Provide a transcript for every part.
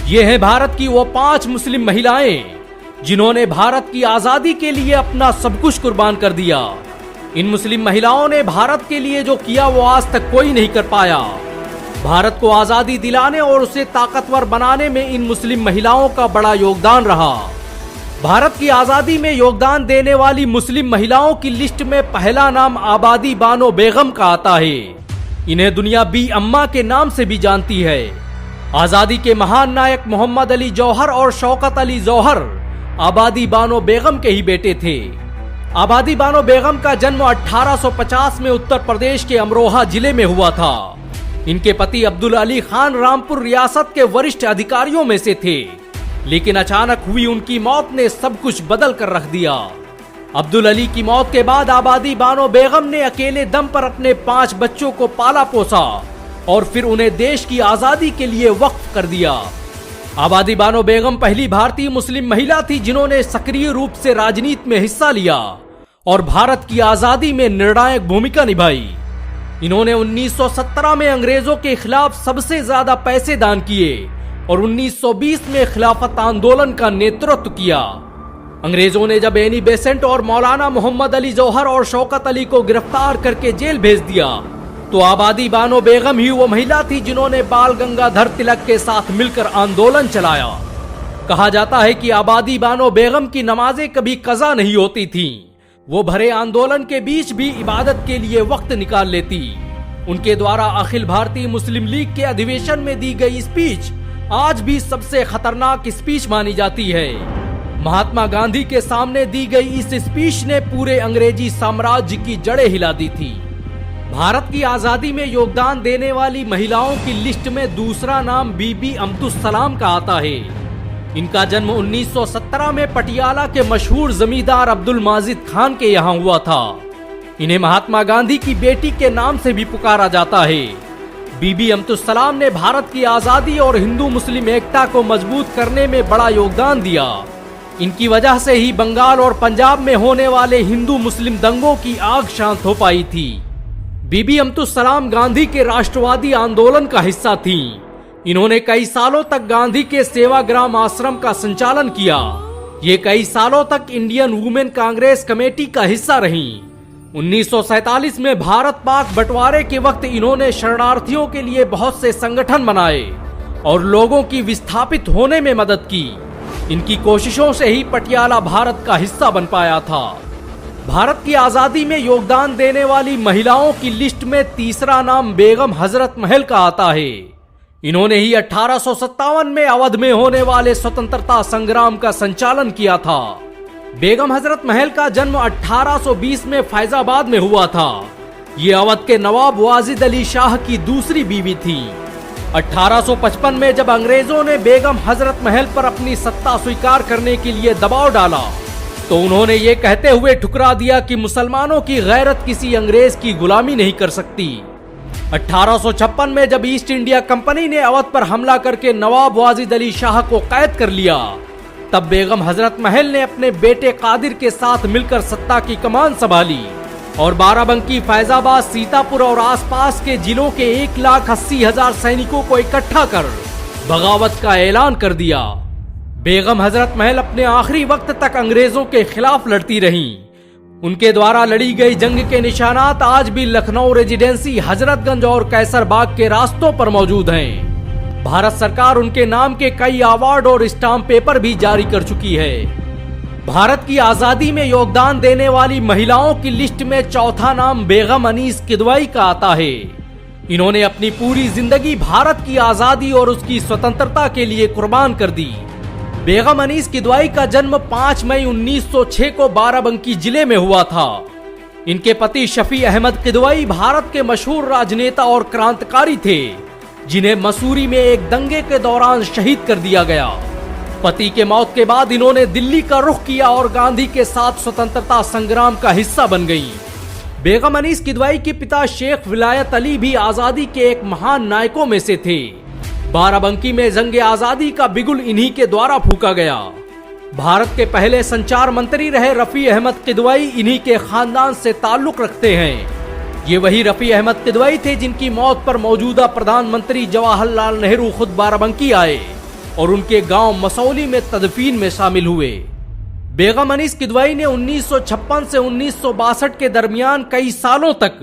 ये हैं भारत की वो 5 मुस्लिम महिलाएं जिन्होंने भारत की आजादी के लिए अपना सब कुछ कुर्बान कर दिया। इन मुस्लिम महिलाओं ने भारत के लिए जो किया वो आज तक कोई नहीं कर पाया। भारत को आजादी दिलाने और उसे ताकतवर बनाने में इन मुस्लिम महिलाओं का बड़ा योगदान रहा। भारत की आजादी में योगदान देने वाली मुस्लिम महिलाओं की लिस्ट में पहला नाम आबादी बानो बेगम का आता है। इन्हें दुनिया बी अम्मा के नाम से भी जानती है। आजादी के महान नायक मोहम्मद अली जौहर और शौकत अली जौहर आबादी बानो बेगम के ही बेटे थे। आबादी बानो बेगम का जन्म 1850 में उत्तर प्रदेश के अमरोहा जिले में हुआ था। इनके पति अब्दुल अली खान रामपुर रियासत के वरिष्ठ अधिकारियों में से थे, लेकिन अचानक हुई उनकी मौत ने सब कुछ बदल कर रख दिया। अब्दुल अली की मौत के बाद आबादी बानो बेगम ने अकेले दम पर अपने 5 बच्चों को पाला पोसा और फिर उन्हें देश की आजादी के लिए वक्फ कर दिया। आबादी बानो बेगम पहली भारतीय मुस्लिम महिला थी जिन्होंने सक्रिय रूप से राजनीति में हिस्सा लिया और भारत की आजादी में निर्णायक भूमिका निभाई। इन्होंने 1917 में अंग्रेजों के खिलाफ सबसे ज्यादा पैसे दान किए और 1920 में खिलाफत आंदोलन का नेतृत्व किया। अंग्रेजों ने जब एनी बेसेंट और मौलाना मोहम्मद अली जौहर और शौकत अली को गिरफ्तार करके जेल भेज दिया तो आबादी बानो बेगम ही वो महिला थी जिन्होंने बाल गंगाधर तिलक के साथ मिलकर आंदोलन चलाया। कहा जाता है कि आबादी बानो बेगम की नमाजें कभी कज़ा नहीं होती थीं। वो भरे आंदोलन के बीच भी इबादत के लिए वक्त निकाल लेती। उनके द्वारा अखिल भारतीय मुस्लिम लीग के अधिवेशन में दी गई स्पीच आज भी सबसे खतरनाक स्पीच मानी जाती है। महात्मा गांधी के सामने दी गई इस स्पीच ने पूरे अंग्रेजी साम्राज्य की जड़ें हिला दी थी। भारत की आजादी में योगदान देने वाली महिलाओं की लिस्ट में दूसरा नाम बीबी अब्दुल सलाम का आता है। इनका जन्म 1917 में पटियाला के मशहूर जमींदार अब्दुल माजिद खान के यहाँ हुआ था। इन्हें महात्मा गांधी की बेटी के नाम से भी पुकारा जाता है। बीबी अब्दुल सलाम ने भारत की आजादी और हिंदू मुस्लिम एकता को मजबूत करने में बड़ा योगदान दिया। इनकी वजह से ही बंगाल और पंजाब में होने वाले हिंदू मुस्लिम दंगों की आग शांत हो पाई थी। बीबी अब्दुल सलाम गांधी के राष्ट्रवादी आंदोलन का हिस्सा थीं। इन्होंने कई सालों तक गांधी के सेवाग्राम आश्रम का संचालन किया। ये कई सालों तक इंडियन वुमेन कांग्रेस कमेटी का हिस्सा रहीं। 1947 में भारत पाक बंटवारे के वक्त इन्होंने शरणार्थियों के लिए बहुत से संगठन बनाए और लोगों की विस्थापित होने में मदद की। इनकी कोशिशों से ही पटियाला भारत का हिस्सा बन पाया था। भारत की आजादी में योगदान देने वाली महिलाओं की लिस्ट में तीसरा नाम बेगम हजरत महल का आता है। इन्होंने ही 1857 में अवध में होने वाले स्वतंत्रता संग्राम का संचालन किया था। बेगम हजरत महल का जन्म 1820 में फैजाबाद में हुआ था। ये अवध के नवाब वाजिद अली शाह की दूसरी बीवी थी। 1855 में जब अंग्रेजों ने बेगम हजरत महल पर अपनी सत्ता स्वीकार करने के लिए दबाव डाला तो उन्होंने ये कहते हुए ठुकरा दिया कि मुसलमानों की गैरत किसी अंग्रेज की गुलामी नहीं कर सकती। 1856 में जब ईस्ट इंडिया कंपनी ने अवध पर हमला करके नवाब वाजिद अली शाह को कैद कर लिया तब बेगम हजरत महल ने अपने बेटे कादिर के साथ मिलकर सत्ता की कमान संभाली और बाराबंकी, फैजाबाद, सीतापुर और आसपास के जिलों के 1,80,000 सैनिकों को इकट्ठा कर बगावत का ऐलान कर दिया। बेगम हजरत महल अपने आखिरी वक्त तक अंग्रेजों के खिलाफ लड़ती रहीं। उनके द्वारा लड़ी गई जंग के निशानात आज भी लखनऊ रेजिडेंसी, हजरतगंज और कैसरबाग के रास्तों पर मौजूद हैं। भारत सरकार उनके नाम के कई अवार्ड और स्टाम्प पेपर भी जारी कर चुकी है। भारत की आजादी में योगदान देने वाली महिलाओं की लिस्ट में चौथा नाम बेगम अनीस किदवाई का आता है। इन्होंने अपनी पूरी जिंदगी भारत की आजादी और उसकी स्वतंत्रता के लिए कुर्बान कर दी। बेगम अनीस किदवाई का जन्म 5 मई 1906 को बाराबंकी जिले में हुआ था। इनके पति शफी अहमद किदवाई भारत के मशहूर राजनेता और क्रांतिकारी थे जिन्हें मसूरी में एक दंगे के दौरान शहीद कर दिया गया। पति के मौत के बाद इन्होंने दिल्ली का रुख किया और गांधी के साथ स्वतंत्रता संग्राम का हिस्सा बन गईं। बेगम अनीस किदवाई के पिता शेख विलायत अली भी आजादी के एक महान नायकों में से थे। बाराबंकी में जंग आजादी का बिगुल इन्हीं के द्वारा फूका गया। भारत के पहले संचार मंत्री रहे रफी अहमद किदवाई इन्हीं के खानदान से ताल्लुक रखते हैं। ये वही रफी अहमद किदवाई थे जिनकी मौत पर मौजूदा प्रधानमंत्री जवाहरलाल नेहरू खुद बाराबंकी आए और उनके गांव मसौली में तदफीन में शामिल हुए। बेगम अनीस किदवई ने 1956 से 1962 के दरमियान कई सालों तक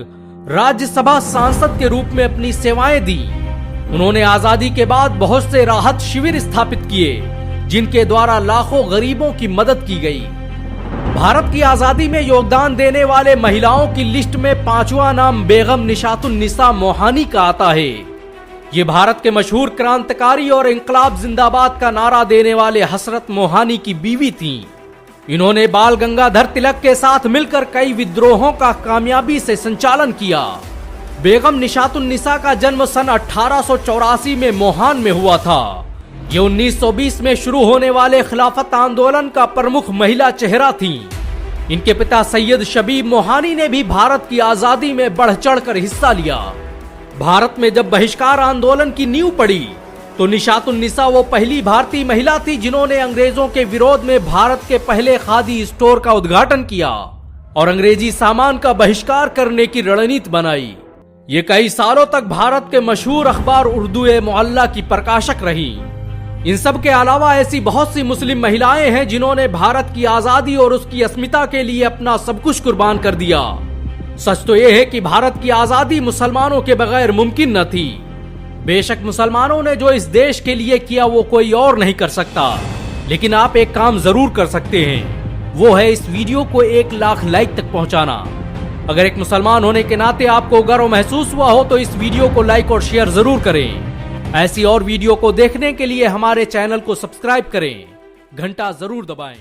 राज्यसभा सांसद के रूप में अपनी सेवाएं दी। उन्होंने आजादी के बाद बहुत से राहत शिविर स्थापित किए, जिनके द्वारा लाखों गरीबों की मदद की गई। भारत की आजादी में योगदान देने वाले महिलाओं की लिस्ट में 5वां नाम बेगम निशातुन्निसा मोहानी का आता है। ये भारत के मशहूर क्रांतिकारी और इंकलाब जिंदाबाद का नारा देने वाले हसरत मोहानी की बीवी थीं। इन्होंने बाल गंगाधर तिलक के साथ मिलकर कई विद्रोहों का कामयाबी से संचालन किया। बेगम निशातुन्निसा का जन्म सन 1884 में मोहान में हुआ था। ये 1920 में शुरू होने वाले खिलाफत आंदोलन का प्रमुख महिला चेहरा थीं। इनके पिता सैयद शबीब मोहानी ने भी भारत की आजादी में बढ़ चढ़कर हिस्सा लिया। भारत में जब बहिष्कार आंदोलन की नींव पड़ी तो निशातुन्निसा वो पहली भारतीय महिला थी जिन्होंने अंग्रेजों के विरोध में भारत के पहले खादी स्टोर का उद्घाटन किया और अंग्रेजी सामान का बहिष्कार करने की रणनीति बनाई। ये कई सालों तक भारत के मशहूर अखबार उर्दू-ए-मुअल्ला की प्रकाशक रही। इन सब के अलावा ऐसी बहुत सी मुस्लिम महिलाएं हैं जिन्होंने भारत की आजादी और उसकी अस्मिता के लिए अपना सब कुछ कुर्बान कर दिया। सच तो यह है कि भारत की आजादी मुसलमानों के बगैर मुमकिन न थी। बेशक मुसलमानों ने जो इस देश के लिए किया वो कोई और नहीं कर सकता, लेकिन आप एक काम जरूर कर सकते हैं, वो है इस वीडियो को 1 लाख लाइक तक पहुंचाना। अगर एक मुसलमान होने के नाते आपको गर्व महसूस हुआ हो तो इस वीडियो को लाइक और शेयर जरूर करें। ऐसी और वीडियो को देखने के लिए हमारे चैनल को सब्सक्राइब करें, घंटा जरूर दबाएं।